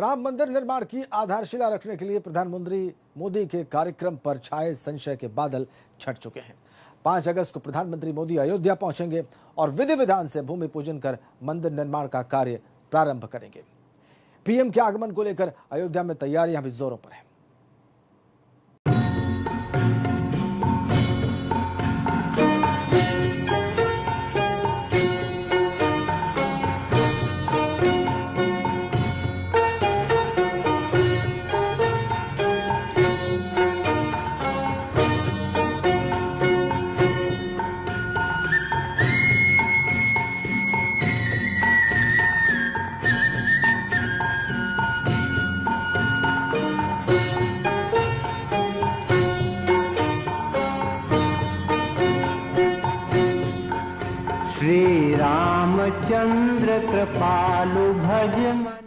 राम मंदिर निर्माण की आधारशिला रखने के लिए प्रधानमंत्री मोदी के कार्यक्रम पर छाए संशय के बादल छट चुके हैं। 5 अगस्त को प्रधानमंत्री मोदी अयोध्या पहुंचेंगे और विधि विधान से भूमि पूजन कर मंदिर निर्माण का कार्य प्रारंभ करेंगे। पीएम के आगमन को लेकर अयोध्या में तैयारियां भी जोरों पर हैं।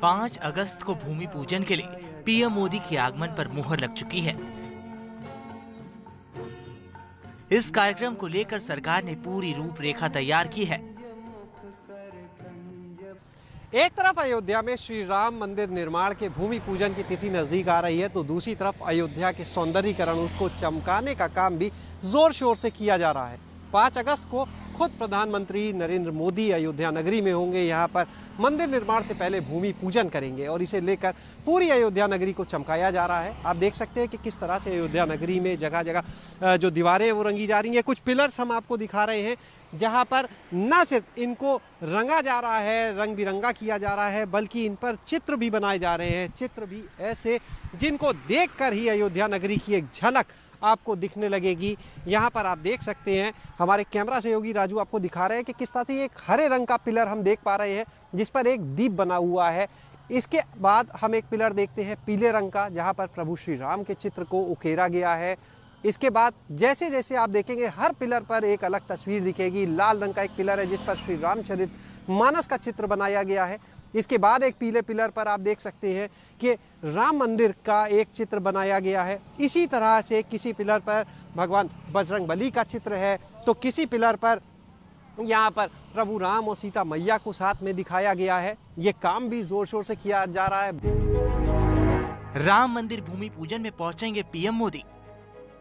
5 अगस्त को भूमि पूजन के लिए पीएम मोदी के आगमन पर मुहर लग चुकी है। इस कार्यक्रम को लेकर सरकार ने पूरी रूपरेखा तैयार की है। एक तरफ अयोध्या में श्री राम मंदिर निर्माण के भूमि पूजन की तिथि नजदीक आ रही है, तो दूसरी तरफ अयोध्या के सौंदर्यीकरण, उसको चमकाने का काम भी जोर शोर से किया जा रहा है। 5 अगस्त को खुद प्रधानमंत्री नरेंद्र मोदी अयोध्या नगरी में होंगे। यहाँ पर मंदिर निर्माण से पहले भूमि पूजन करेंगे और इसे लेकर पूरी अयोध्या नगरी को चमकाया जा रहा है। आप देख सकते हैं कि किस तरह से अयोध्या नगरी में जगह जगह जो दीवारें हैं वो रंगी जा रही हैं। कुछ पिलर्स हम आपको दिखा रहे हैं जहाँ पर न सिर्फ इनको रंगा जा रहा है, रंग बिरंगा किया जा रहा है, बल्कि इन पर चित्र भी बनाए जा रहे हैं। चित्र भी ऐसे जिनको देखकर ही अयोध्या नगरी की एक झलक आपको दिखने लगेगी। यहाँ पर आप देख सकते हैं, हमारे कैमरा सहयोगी राजू आपको दिखा रहे हैं कि किस तरह से एक हरे रंग का पिलर हम देख पा रहे हैं जिस पर एक दीप बना हुआ है। इसके बाद हम एक पिलर देखते हैं पीले रंग का, जहाँ पर प्रभु श्री राम के चित्र को उकेरा गया है। इसके बाद जैसे जैसे आप देखेंगे हर पिलर पर एक अलग तस्वीर दिखेगी। लाल रंग का एक पिलर है जिस पर श्री रामचरित मानस का चित्र बनाया गया है। इसके बाद एक पीले पिलर पर आप देख सकते हैं कि राम मंदिर का एक चित्र बनाया गया है। इसी तरह से किसी पिलर पर भगवान बजरंगबली का चित्र है, तो किसी पिलर पर यहाँ पर प्रभु राम और सीता मैया को साथ में दिखाया गया है। ये काम भी जोर शोर से किया जा रहा है। राम मंदिर भूमि पूजन में पहुंचेंगे पीएम मोदी।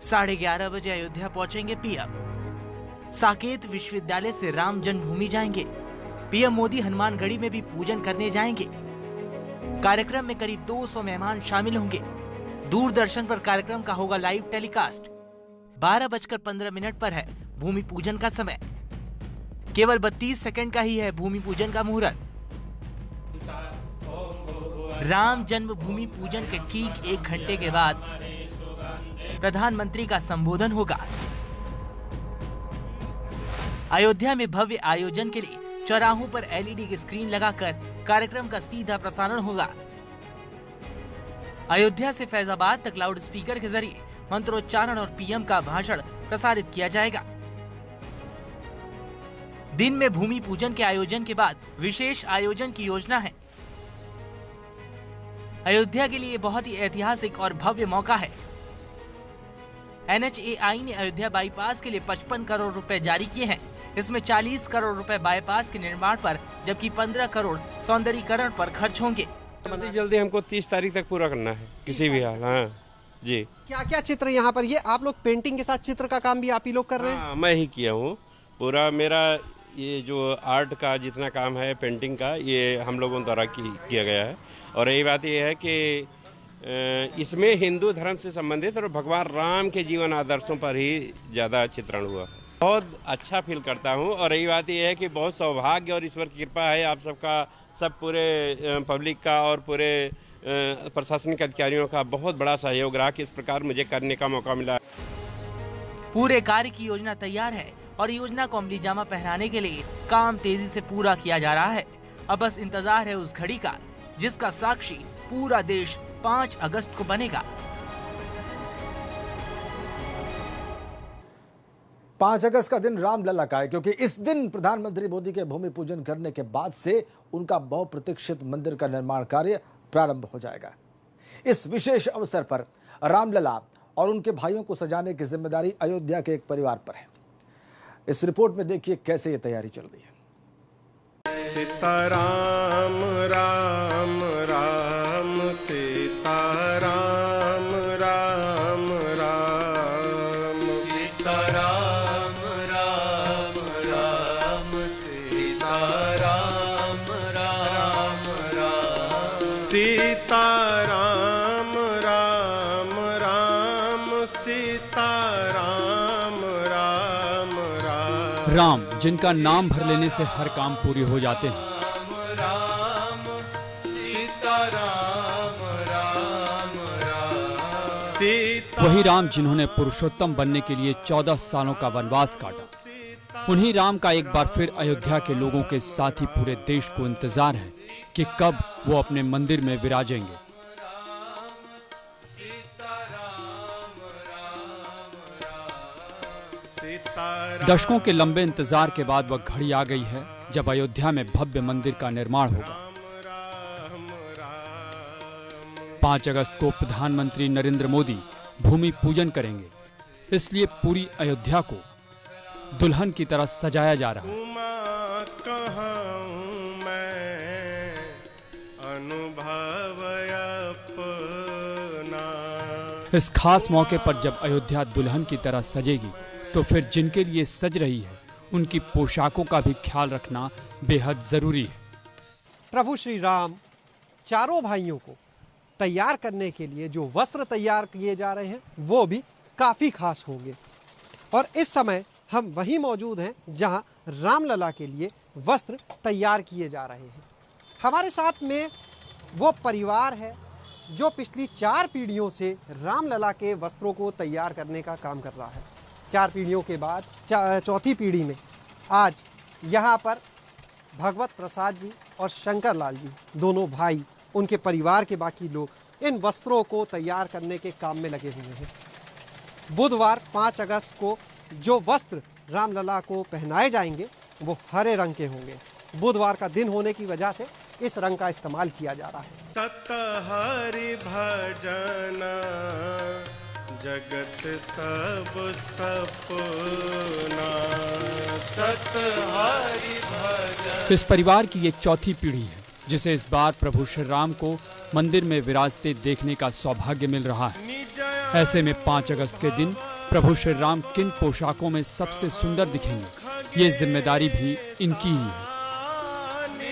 11:30 बजे अयोध्या पहुंचेंगे पीएम। साकेत विश्वविद्यालय से राम जन्मभूमि जाएंगे। पीएम मोदी हनुमानगढ़ी में भी पूजन करने जाएंगे। कार्यक्रम में करीब 200 मेहमान शामिल होंगे। दूरदर्शन पर कार्यक्रम का होगा लाइव टेलीकास्ट। 12:15 पर है भूमि पूजन का समय। केवल 32 सेकंड का ही है भूमि पूजन का मुहूर्त। राम जन्मभूमि पूजन के ठीक 1 घंटे के बाद प्रधानमंत्री का संबोधन होगा। अयोध्या में भव्य आयोजन के लिए चौराहों पर एलईडी की स्क्रीन लगाकर कार्यक्रम का सीधा प्रसारण होगा। अयोध्या से फैजाबाद तक लाउड स्पीकर के जरिए मंत्रोच्चारण और पीएम का भाषण प्रसारित किया जाएगा। दिन में भूमि पूजन के आयोजन के बाद विशेष आयोजन की योजना है। अयोध्या के लिए बहुत ही ऐतिहासिक और भव्य मौका है। NHAI ने अयोध्या बाईपास के लिए 55 करोड़ रुपए जारी किए हैं। इसमें 40 करोड़ रुपए बाईपास के निर्माण पर, जबकि 15 करोड़ सौंदर्यीकरण पर खर्च होंगे। जल्दी हमको 30 तारीख तक पूरा करना है किसी भी हाल। हाँ जी। क्या क्या चित्र यहाँ पर, ये आप लोग पेंटिंग के साथ चित्र का काम भी आप ही लोग कर रहे हैं? हाँ, मैं ही किया हूँ पूरा। मेरा ये जो आर्ट का जितना काम है, पेंटिंग का, ये हम लोगों द्वारा किया गया है। और यही बात ये है कि इसमें हिंदू धर्म से संबंधित और भगवान राम के जीवन आदर्शों पर ही ज़्यादा चित्रण हुआ। बहुत अच्छा फील करता हूँ। और यही बात यह है कि बहुत सौभाग्य और ईश्वर की कृपा है आप सबका, सब पूरे पब्लिक का और पूरे प्रशासनिक अधिकारियों का बहुत बड़ा सहयोग रहा कि इस प्रकार मुझे करने का मौका मिला। पूरे कार्य की योजना तैयार है और योजना को अमली जामा पहनाने के लिए काम तेजी से पूरा किया जा रहा है। अब बस इंतजार है उस घड़ी का जिसका साक्षी पूरा देश 5 अगस्त को बनेगा। 5 अगस्त का दिन रामलला का है, क्योंकि इस दिन प्रधानमंत्री मोदी के भूमि पूजन करने के बाद से उनका बहुप्रतीक्षित मंदिर का निर्माण कार्य प्रारंभ हो जाएगा। इस विशेष अवसर पर रामलला और उनके भाइयों को सजाने की जिम्मेदारी अयोध्या के एक परिवार पर है। इस रिपोर्ट में देखिए कैसे ये तैयारी चल रही है। सीताराम राम राम सीताराम राम राम सीताराम राम राम सीताराम राम राम सीताराम राम राम सीताराम राम राम राम, जिनका नाम भर लेने से हर काम पूरी हो जाते हैं। वही राम जिन्होंने पुरुषोत्तम बनने के लिए 14 सालों का वनवास काटा। उन्हीं राम का एक बार फिर अयोध्या के लोगों के साथ ही पूरे देश को इंतजार है कि कब वो अपने मंदिर में विराजेंगे। दशकों के लंबे इंतजार के बाद वह घड़ी आ गई है जब अयोध्या में भव्य मंदिर का निर्माण होगा। 5 अगस्त को प्रधानमंत्री नरेंद्र मोदी भूमि पूजन करेंगे, इसलिए पूरी अयोध्या को दुल्हन की तरह सजाया जा रहा है। इस खास मौके पर जब अयोध्या दुल्हन की तरह सजेगी तो फिर जिनके लिए सज रही है उनकी पोशाकों का भी ख्याल रखना बेहद जरूरी है। प्रभु श्री राम चारों भाइयों को तैयार करने के लिए जो वस्त्र तैयार किए जा रहे हैं वो भी काफी खास होंगे। और इस समय हम वहीं मौजूद हैं जहां रामलला के लिए वस्त्र तैयार किए जा रहे हैं। हमारे साथ में वो परिवार है जो पिछली 4 पीढ़ियों से रामलला के वस्त्रों को तैयार करने का काम कर रहा है। 4 पीढ़ियों के बाद चौथी पीढ़ी में आज यहाँ पर भगवत प्रसाद जी और शंकर लाल जी, दोनों भाई, उनके परिवार के बाकी लोग इन वस्त्रों को तैयार करने के काम में लगे हुए हैं। बुधवार 5 अगस्त को जो वस्त्र रामलला को पहनाए जाएंगे वो हरे रंग के होंगे। बुधवार का दिन होने की वजह से इस रंग का इस्तेमाल किया जा रहा है। सत हरि भजन जगत सब सपना सत हरि भजन। इस परिवार की ये चौथी पीढ़ी है जिसे इस बार प्रभु श्री राम को मंदिर में विराजते देखने का सौभाग्य मिल रहा है। ऐसे में 5 अगस्त के दिन प्रभु श्री राम किन पोशाकों में सबसे सुंदर दिखेंगे, ये जिम्मेदारी भी इनकी ही है।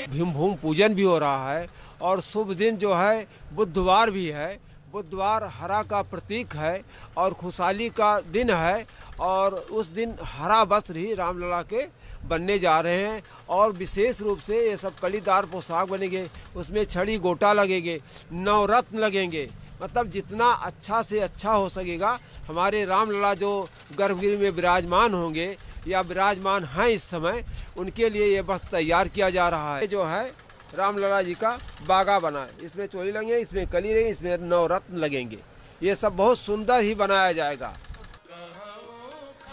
भूमि पूजन भी हो रहा है और शुभ दिन जो है बुधवार भी है। बुधवार हरा का प्रतीक है और खुशहाली का दिन है और उस दिन हरा वस्त्र ही रामलला के बनने जा रहे हैं। और विशेष रूप से ये सब कलीदार पोशाक बनेंगे, उसमें छड़ी गोटा लगेंगे, नवरत्न लगेंगे। मतलब जितना अच्छा से अच्छा हो सकेगा हमारे रामलला जो गर्भगृह में विराजमान होंगे या विराजमान हैं इस समय, उनके लिए ये वस्त्र तैयार किया जा रहा है। जो है रामलला जी का बागा बना है, इसमें चोली लगेंगे, इसमें कली लगेंगे, इसमें नवरत्न लगेंगे। ये सब बहुत सुंदर ही बनाया जाएगा।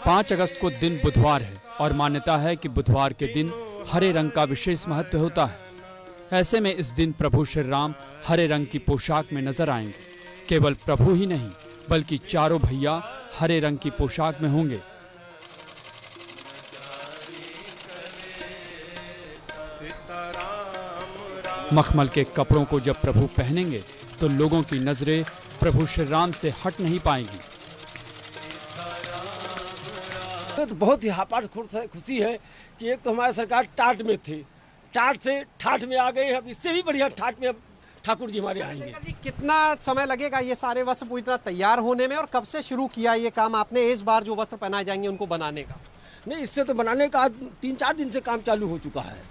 5 अगस्त को दिन बुधवार है और मान्यता है कि बुधवार के दिन हरे रंग का विशेष महत्व होता है। ऐसे में इस दिन प्रभु श्री राम हरे रंग की पोशाक में नजर आएंगे। केवल प्रभु ही नहीं बल्कि चारों भैया हरे रंग की पोशाक में होंगे। मखमल के कपड़ों को जब प्रभु पहनेंगे तो लोगों की नजरें प्रभु श्री राम से हट नहीं पाएंगी। तो बहुत ही हापाट खुशी है कि एक तो हमारी सरकार टाट में थी, टाट से ठाठ में आ गई। अब इससे भी बढ़िया ठाठ में अब ठाकुर जी हमारे आएंगे। कितना समय लगेगा ये सारे वस्त्र पूरी तरह तैयार होने में और कब से शुरू किया ये काम आपने इस बार जो वस्त्र पहनाए जाएंगे उनको बनाने का? नहीं, इससे तो बनाने का 3-4 दिन से काम चालू हो चुका है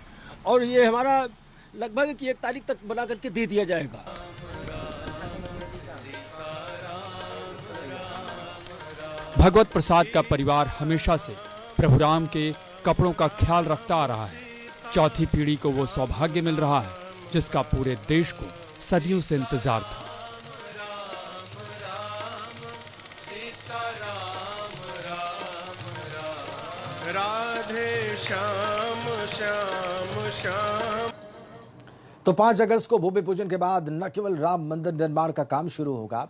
और ये हमारा लगभग कि 1 तारीख तक बना करके दे दिया जाएगा। भगवत प्रसाद का परिवार हमेशा से प्रभु राम के कपड़ों का ख्याल रखता आ रहा है। चौथी पीढ़ी को वो सौभाग्य मिल रहा है जिसका पूरे देश को सदियों से इंतजार था। राधे श्याम श्याम श्याम। तो 5 अगस्त को भूमि पूजन के बाद न केवल राम मंदिर निर्माण का काम शुरू होगा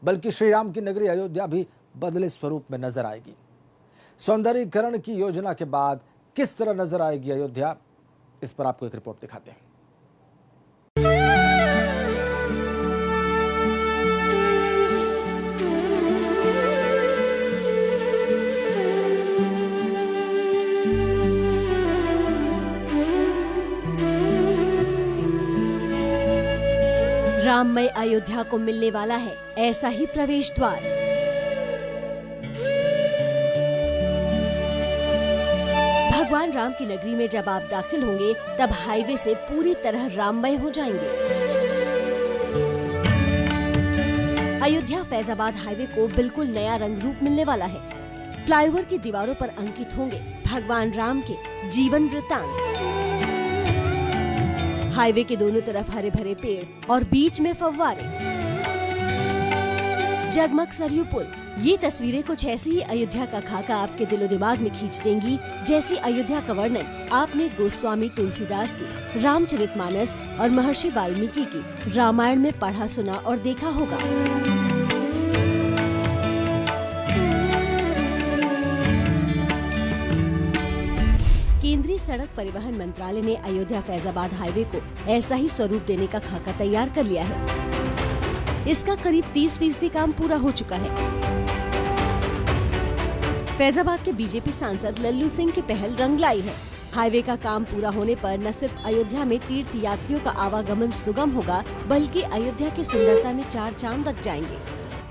बल्कि श्री राम की नगरी अयोध्या भी बदले स्वरूप में नजर आएगी। सौंदर्यीकरण की योजना के बाद किस तरह नजर आएगी अयोध्या, इस पर आपको एक रिपोर्ट दिखाते हैं। राममय अयोध्या को मिलने वाला है ऐसा ही प्रवेश द्वार। भगवान राम की नगरी में जब आप दाखिल होंगे तब हाईवे से पूरी तरह राममय हो जाएंगे। अयोध्या फैजाबाद हाईवे को बिल्कुल नया रंग रूप मिलने वाला है। फ्लाईओवर की दीवारों पर अंकित होंगे भगवान राम के जीवन वृत्तांत। हाईवे के दोनों तरफ हरे भरे पेड़ और बीच में फव्वारे, जगमग सरयू पुल। ये तस्वीरें कुछ ऐसी ही अयोध्या का खाका आपके दिलो दिमाग में खींच देंगी जैसी अयोध्या का वर्णन आपने गोस्वामी तुलसीदास की रामचरितमानस और महर्षि वाल्मीकि की रामायण में पढ़ा, सुना और देखा होगा। केंद्रीय सड़क परिवहन मंत्रालय ने अयोध्या फैजाबाद हाईवे को ऐसा ही स्वरूप देने का खाका तैयार कर लिया है। इसका करीब 30% काम पूरा हो चुका है। फैजाबाद के बीजेपी सांसद लल्लू सिंह की पहल रंग लाई है। हाईवे का काम पूरा होने पर न सिर्फ अयोध्या में तीर्थ यात्रियों का आवागमन सुगम होगा, बल्कि अयोध्या की सुंदरता में 4 चांद लग जाएंगे।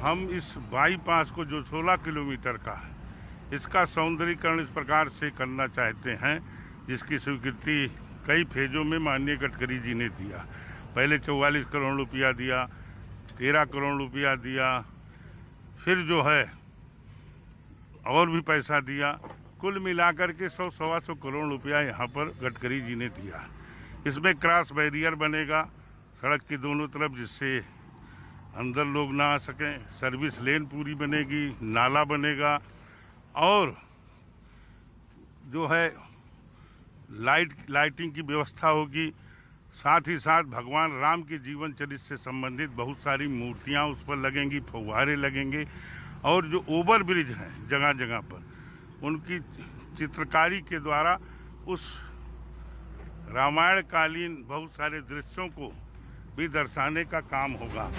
हम इस बाईपास को जो 16 किलोमीटर का है, इसका सौंदर्यीकरण इस प्रकार से करना चाहते हैं जिसकी स्वीकृति कई फेजों में माननीय गडकरी जी ने दिया। पहले 44 करोड़ रुपया दिया, 13 करोड़ रुपया दिया, फिर जो है और भी पैसा दिया। कुल मिलाकर के 100-125 करोड़ रुपया यहाँ पर गडकरी जी ने दिया। इसमें क्रॉस बैरियर बनेगा सड़क के दोनों तरफ, जिससे अंदर लोग ना आ सकें। सर्विस लेन पूरी बनेगी, नाला बनेगा और जो है लाइटिंग की व्यवस्था होगी। साथ ही साथ भगवान राम के जीवन चरित्र से संबंधित बहुत सारी मूर्तियां उस पर लगेंगी, फव्वारे लगेंगे और जो ओवर ब्रिज हैं जगह जगह पर, उनकी चित्रकारी के द्वारा उस रामायण कालीन बहुत सारे दृश्यों को भी दर्शाने का काम होगा।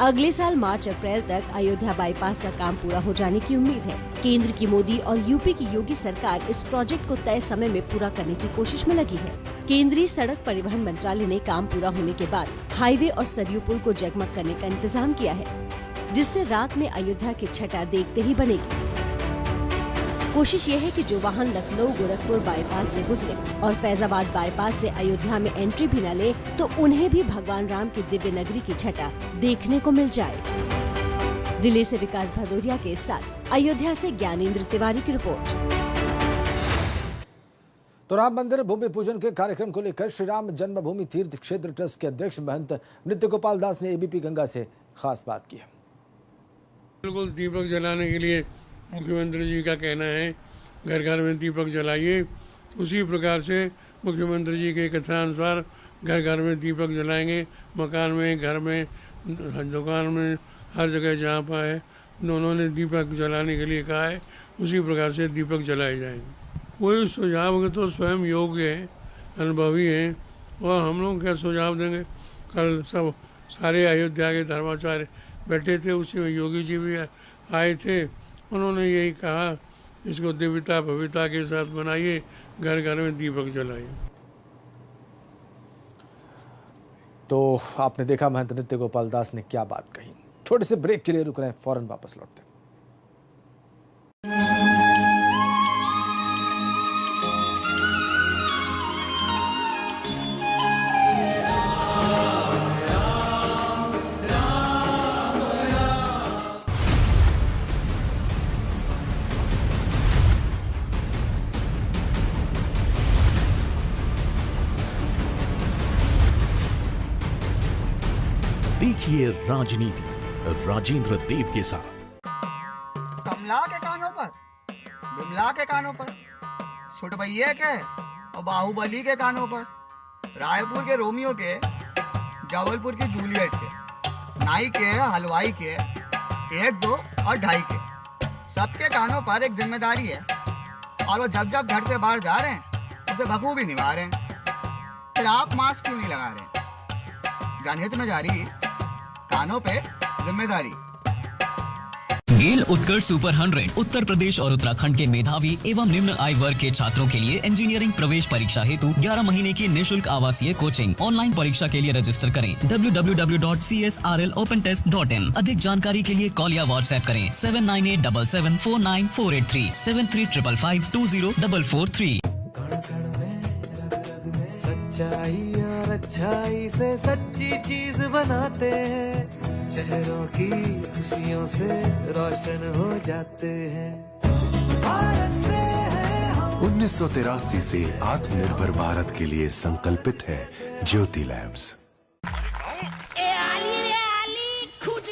अगले साल मार्च अप्रैल तक अयोध्या बाईपास का काम पूरा हो जाने की उम्मीद है। केंद्र की मोदी और यूपी की योगी सरकार इस प्रोजेक्ट को तय समय में पूरा करने की कोशिश में लगी है। केंद्रीय सड़क परिवहन मंत्रालय ने काम पूरा होने के बाद हाईवे और सरयू पुल को जगमग करने का इंतजाम किया है, जिससे रात में अयोध्या की छटा देखते ही बनेगी। कोशिश ये है कि जो वाहन लखनऊ गोरखपुर बाईपास से गुजरे और फैजाबाद बाईपास से अयोध्या में एंट्री भी न ले, तो उन्हें भी भगवान राम की दिव्य नगरी की छटा देखने को मिल जाए। दिल्ली से विकास भदौरिया के साथ अयोध्या से ज्ञानेंद्र तिवारी की रिपोर्ट। तो राम मंदिर भूमि पूजन के कार्यक्रम को लेकर श्री राम जन्मभूमि तीर्थ क्षेत्र ट्रस्ट के अध्यक्ष महंत नृत्य गोपाल दास ने एबीपी गंगा से खास बात की है। बिल्कुल दीपक जलाने के लिए मुख्यमंत्री जी का कहना है घर घर में दीपक जलाइए। उसी प्रकार से मुख्यमंत्री जी के कथनानुसार घर घर में दीपक जलाएंगे। मकान में, घर में, दुकान में, हर जगह जहाँ पर है उन्होंने दीपक जलाने के लिए कहा है। उसी प्रकार से दीपक जलाए जाएंगे। कोई सुझाव तो स्वयं योग्य है, अनुभवी हैं और हम लोग क्या सुझाव देंगे। कल सब सारे अयोध्या के धर्माचार्य बैठे थे, उसी में योगी जी भी आए थे। उन्होंने यही कहा इसको दिव्यता भव्यता के साथ बनाइए, घर घर में दीपक जलाइए। तो आपने देखा महंत नृत्य गोपाल दास ने क्या बात कही। छोटे से ब्रेक के लिए रुक रहे हैं, फौरन वापस लौटते हैं। देखिए राजनीति राजेंद्र देव के साथ। कमला के कानों पर, बिमला के कानों पर, छुटभैये के और बाहुबली के कानों पर, रायपुर के रोमियो के, जबलपुर की जूलियट के, नाई के, हलवाई के, 1, 2 और 2.5 के, सबके कानों पर एक जिम्मेदारी है और वो जब जब घर से बाहर जा रहे हैं उसे बखूबी निभा रहे हैं। फिर आप मास्क क्यों नहीं लगा रहे? जनहित में जारी, कानों पे जिम्मेदारी। गेल उत्कर्ष सुपर 100 उत्तर प्रदेश और उत्तराखंड के मेधावी एवं निम्न आय वर्ग के छात्रों के लिए इंजीनियरिंग प्रवेश परीक्षा हेतु 11 महीने की निःशुल्क आवासीय कोचिंग। ऑनलाइन परीक्षा के लिए रजिस्टर करें www.csrlopentest.in। अधिक जानकारी के लिए कॉल या व्हाट्सएप करें 7987749483 7355520443। सच्चाई और अच्छाई से सच्ची चीज बनाते हैं, चेहरों की खुशियों से रोशन हो जाते हैं। भारत से है हम 1983 से आत्मनिर्भर भारत के लिए संकल्पित है ज्योति लैब्स।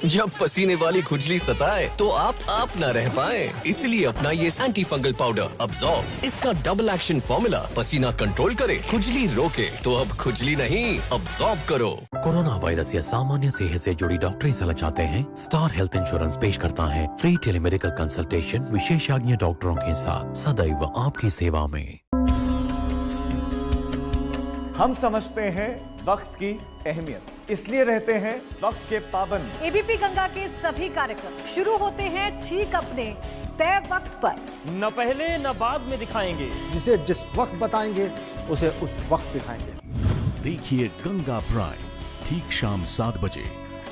जब पसीने वाली खुजली सताए तो आप ना रह पाए, इसलिए अपनाइए एंटी फंगल पाउडर अब्सॉर्ब। इसका डबल एक्शन फॉर्मूला पसीना कंट्रोल करे, खुजली रोके। तो अब खुजली नहीं, अब्सॉर्ब करो। कोरोना वायरस या सामान्य सेहत से जुड़ी डॉक्टरी सलाह चाहते हैं? स्टार हेल्थ इंश्योरेंस पेश करता है फ्री टेलीमेडिकल कंसल्टेशन विशेषज्ञ डॉक्टरों के साथ, सदैव आपकी सेवा में। हम समझते हैं वक्त की अहमियत, इसलिए रहते हैं वक्त के पाबंद। एबीपी गंगा के सभी कार्यक्रम शुरू होते हैं ठीक अपने तय वक्त पर, न पहले न बाद में दिखाएंगे। जिसे जिस वक्त बताएंगे उसे उस वक्त दिखाएंगे। देखिए गंगा प्राइम ठीक शाम 7 बजे,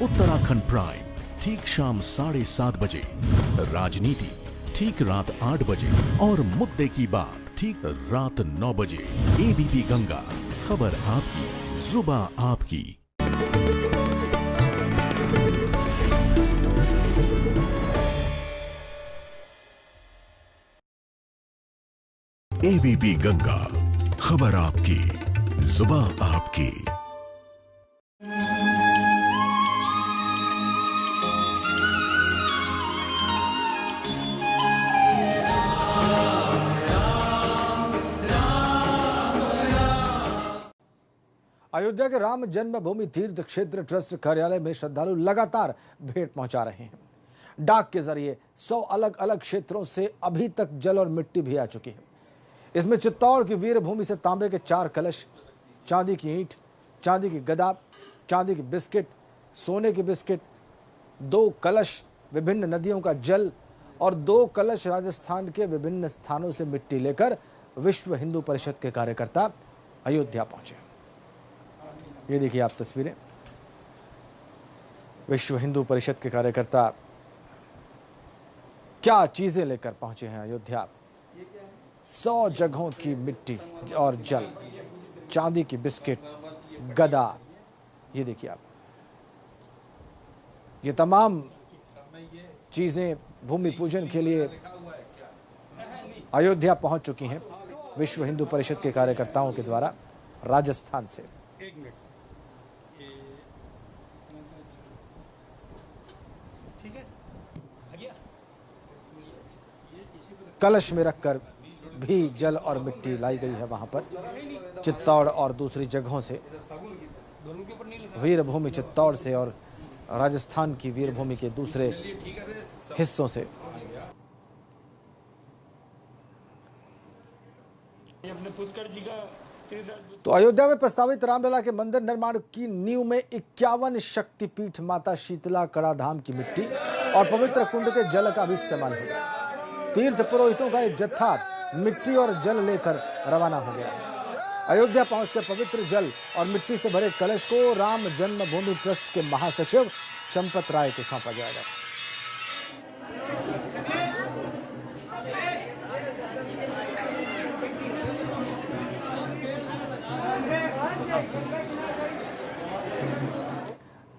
उत्तराखंड प्राइम ठीक शाम 7:30 बजे, राजनीति ठीक रात 8 बजे और मुद्दे की बात ठीक रात 9 बजे। एबीपी गंगा, खबर आपकी, जुबां आपकी। एबीपी गंगा, खबर आपकी, जुबां आपकी। अयोध्या के राम जन्मभूमि तीर्थ क्षेत्र ट्रस्ट कार्यालय में श्रद्धालु लगातार भेंट पहुंचा रहे हैं। डाक के जरिए 100 अलग अलग क्षेत्रों से अभी तक जल और मिट्टी भी आ चुकी है। इसमें चित्तौड़ की वीरभूमि से तांबे के 4 कलश, चांदी की ईंट, चांदी की गदा, चांदी की बिस्किट, सोने की बिस्किट, 2 कलश विभिन्न नदियों का जल और 2 कलश राजस्थान के विभिन्न स्थानों से मिट्टी लेकर विश्व हिंदू परिषद के कार्यकर्ता अयोध्या पहुंचे। ये देखिए आप तस्वीरें, विश्व हिंदू परिषद के कार्यकर्ता क्या चीजें लेकर पहुंचे हैं अयोध्या। 100 जगहों की मिट्टी और जल, चांदी की बिस्किट, गदा, ये देखिए आप, ये तमाम चीजें भूमि पूजन के लिए अयोध्या पहुंच चुकी हैं विश्व हिंदू परिषद के कार्यकर्ताओं के द्वारा राजस्थान से। कलश में रखकर भी जल और मिट्टी लाई गई है वहां पर। चित्तौड़ और दूसरी जगहों से, वीरभूमि चित्तौड़ से और राजस्थान की वीरभूमि के दूसरे हिस्सों से। तो अयोध्या में प्रस्तावित रामलला के मंदिर निर्माण की नींव में 51 शक्तिपीठ माता शीतला कड़ा धाम की मिट्टी और पवित्र कुंड के जल का भी इस्तेमाल होगा। तीर्थ पुरोहितों का एक जत्था मिट्टी और जल लेकर रवाना हो गया। अयोध्या पहुंचकर पवित्र जल और मिट्टी से भरे कलश को राम जन्मभूमि ट्रस्ट के महासचिव चंपत राय को सौंपा जाएगा।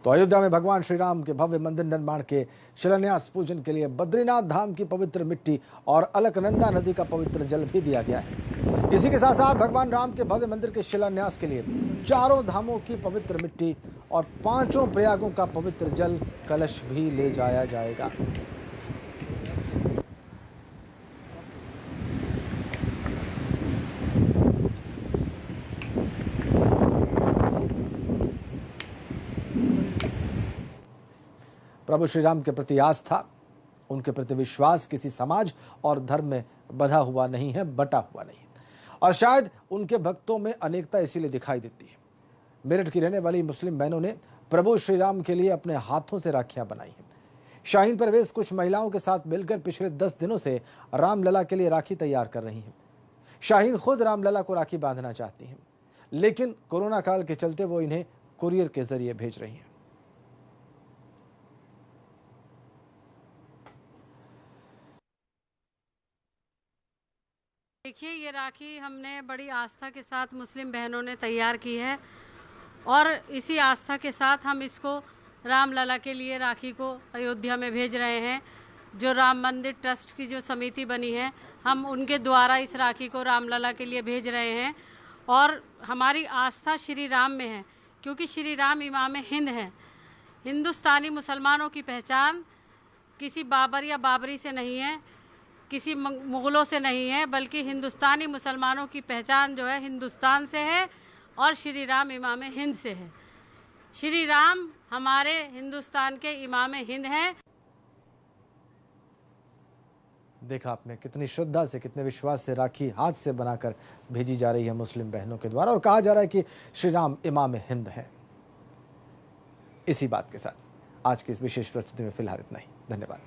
तो अयोध्या में भगवान श्री राम के भव्य मंदिर निर्माण के शिलान्यास पूजन के लिए बद्रीनाथ धाम की पवित्र मिट्टी और अलकनंदा नदी का पवित्र जल भी दिया गया है। इसी के साथ साथ भगवान राम के भव्य मंदिर के शिलान्यास के लिए 4 धामों की पवित्र मिट्टी और 5 प्रयागों का पवित्र जल कलश भी ले जाया जाएगा। प्रभु श्री राम के प्रति आस्था, उनके प्रति विश्वास किसी समाज और धर्म में बंधा हुआ नहीं है, बटा हुआ नहीं है, और शायद उनके भक्तों में अनेकता इसीलिए दिखाई देती है। मेरठ की रहने वाली मुस्लिम बहनों ने प्रभु श्री राम के लिए अपने हाथों से राखियां बनाई हैं। शाहीन परवेज कुछ महिलाओं के साथ मिलकर पिछले 10 दिनों से रामलला के लिए राखी तैयार कर रही हैं। शाहीन खुद रामलला को राखी बांधना चाहती हैं, लेकिन कोरोना काल के चलते वो इन्हें कुरियर के जरिए भेज रही हैं। देखिए, ये राखी हमने बड़ी आस्था के साथ मुस्लिम बहनों ने तैयार की है और इसी आस्था के साथ हम इसको रामलला के लिए राखी को अयोध्या में भेज रहे हैं। जो राम मंदिर ट्रस्ट की जो समिति बनी है, हम उनके द्वारा इस राखी को रामलला के लिए भेज रहे हैं और हमारी आस्था श्री राम में है, क्योंकि श्री राम इमाम हिंद हैं। हिंदुस्तानी मुसलमानों की पहचान किसी बाबर या बाबरी से नहीं है, किसी मुग़लों से नहीं है, बल्कि हिंदुस्तानी मुसलमानों की पहचान जो है हिंदुस्तान से है और श्री राम इमाम हिंद से है। श्री राम हमारे हिंदुस्तान के इमाम हिंद हैं। देखा आपने कितनी श्रद्धा से, कितने विश्वास से राखी हाथ से बनाकर भेजी जा रही है मुस्लिम बहनों के द्वारा और कहा जा रहा है कि श्री राम इमाम हिंद हैं। इसी बात के साथ आज की इस विशेष प्रस्तुति में फिलहाल इतना ही। धन्यवाद।